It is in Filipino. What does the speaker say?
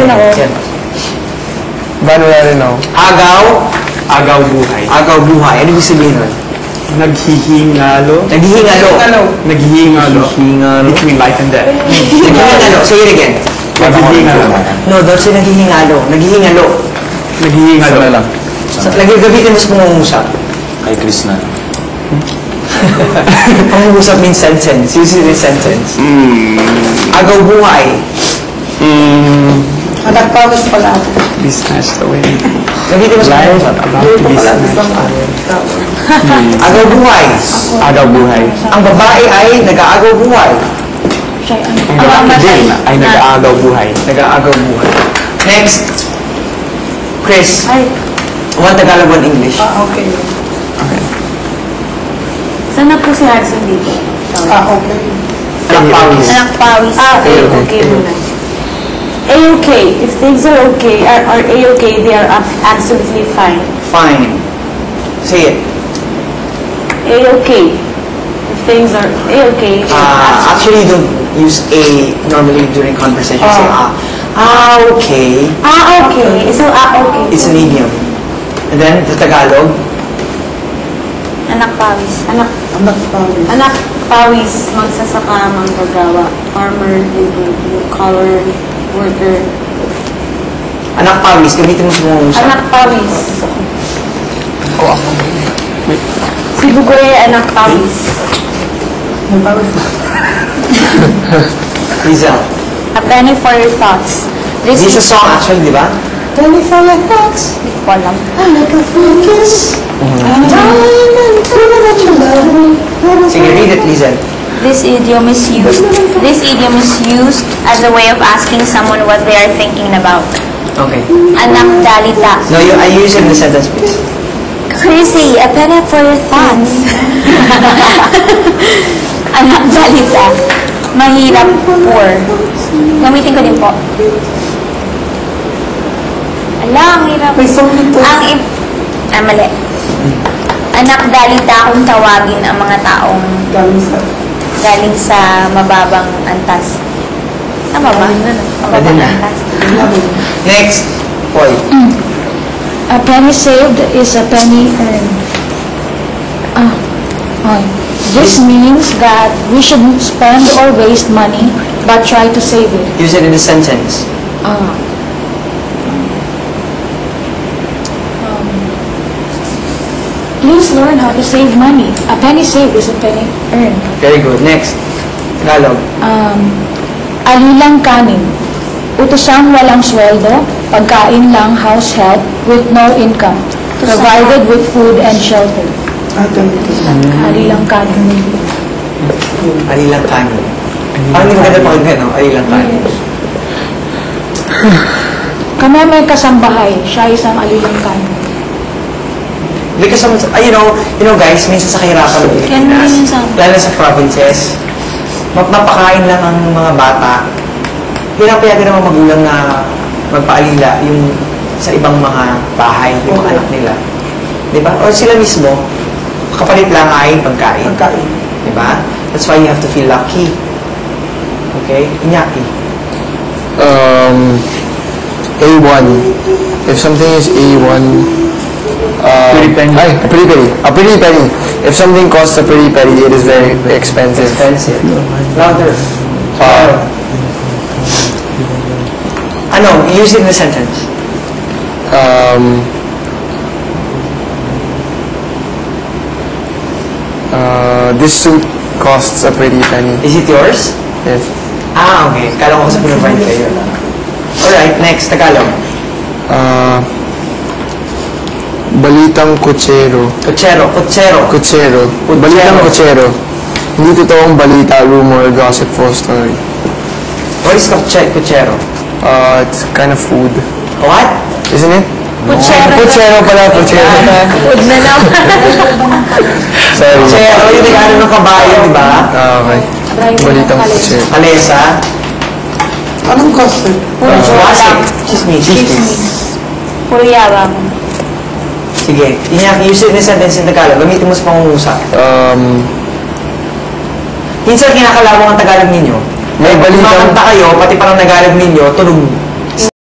rin ako. Van, wala rin ako. Agaw. Agaw buhay. Agaw buhay. Ano ibig sabihin nun? Naghihingalo. Naghihingalo. Naghihingalo. Hingalo. Between life and death. Naghihingalo. Say it again. Naghihingalo. No, don't say naghihingalo. Naghihingalo. Naghihingalo. Sana lang. Lagi gamitin mo sa pangungusap. Kay Chris na. Pangungusap means sentence. Use it in sentence. Agaw buhay. Nagpawis pala ako. Be snatched away. Gamitin mo sa pangungusap. About to be snatched away. Agaw buhay. Agaw buhay. Ang babae ay nag-aagaw buhay. Siya ay Ang lalaki din ay nag-aagaw buhay. Nag-aagaw buhay. Next. Chris. Ay, One Tagalog, one English. okay. Okay. Saan na po si Harrison dito? Okay. Anak pawis. Anak pawis. Okay, okay muna. A-okay. If things are okay, are A-okay, they are absolutely fine. Fine. Say it. A-okay. If things are A-okay, Actually, you don't use A normally during conversation. Say okay. okay. So, okay. It's an idiom. And then, the Tagalog. Anak pawis. Anak pawis. Anak pawis, magsasaka, manggagawa, farmer, labor, blue-collar, worker. Anak pawis, gamitin mo sa mga usap. Anak pawis. Si Bugoy, anak pawis. Ang pawis. Rizal. A penny for your thoughts. This is a song actually, di ba? Tell me for my thoughts. Hindi ko alam. I like a focus. Diamond, prove that you love me. Sige, read it, Rizal. This idiom is used as a way of asking someone what they are thinking about. Okay. Anak dalita. No, I use it in the sentence, please. Chrissy, a penny for your thoughts. Anak dalita. Mahirap, poor. Gamitin ko din po. Ala, ang hirap. May song nito. Mali. Anak dalita kung tawagin ang mga taong galing sa mababang antas. Tama ba? Pwede na. Next. Boy. A penny saved is a penny earned. This means that we shouldn't spend or waste money, but try to save it. Use it in the sentence. Please learn how to save money. A penny saved is a penny earned. Very good. Next. Tagalog. Alilang kanin. Utosang walang sweldo, pagkain lang house help with no income, provided with food and shelter. Alilang kanin. Alilang kanin. Parang hindi maganda pakinggan, no? Alilang kanin. Kami may kasambahay, siya isang alilang kanin. Because you know guys, minsan sa kahirapan ng Pilipinas, lalo sa provinces, mapakain lang ang mga bata. Pinapayagan ng mga magulang na magpaalila yung sa ibang mga bahay, yung mga anak nila. Diba? O sila mismo, kapalit lang ay pagkain. Diba? That's why you have to feel lucky. Okay? Inyaki. A1. If something is A1, Pretty penny. A pretty penny. A pretty penny. If something costs a pretty penny, it is very expensive. Expensive. Louder. Use it in a sentence. This suit costs a pretty penny. Is it yours? Yes. Okay. Kala ko kasi pinrovide kayo. Alright, next. Tagalog. Balitang kutsero. Kutsero. Balitang kutsero. Hindi totoong balita, rumor, gossip, false story. What is kutsero? It's kind of food. What? Isn't it? Kutsero pala. Food na lang. Sorry. Kutsero, yung nag-ano ng kabayo, di ba? Okay. Balitang kutsero. Kalesa. Anong gossip? Gossip. Chismis. Puro yabang. Sige. Use it in a sentence in Tagalog. Gamitin mo sa pangungusap. Minsan kinakalawang ang Tagalog ninyo. May balitang... Kumakanta kayo, pati parang Tagalog ninyo, tunog